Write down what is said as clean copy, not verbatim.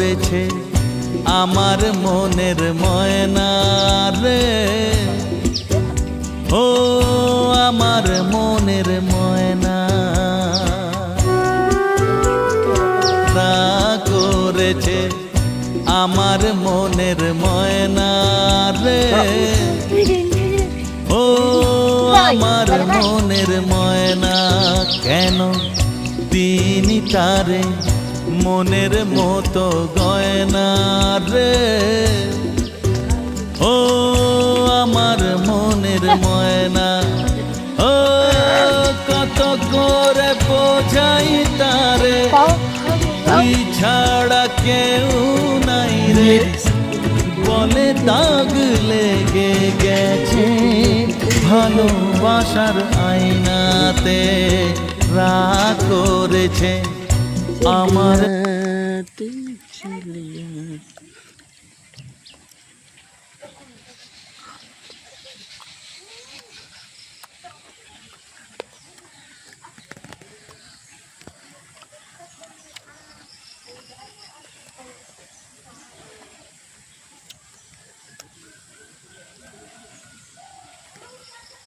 করেছে আমার মনের ময়না রে, ও আমার মনের ময়না। করেছে আমার মনের ময়না রে, ও আমার মনের ময়না। কেন তিনি তারে মনের মতো গয়না রে, ও আমার মনের ময়না। ও কত করে বোঝাই তারে, তুই ছাড়া কেউ নাই রে, বলে দাগ লেগে গেছে ভালোবাসার আয়নাতে। রাগ করেছে আমার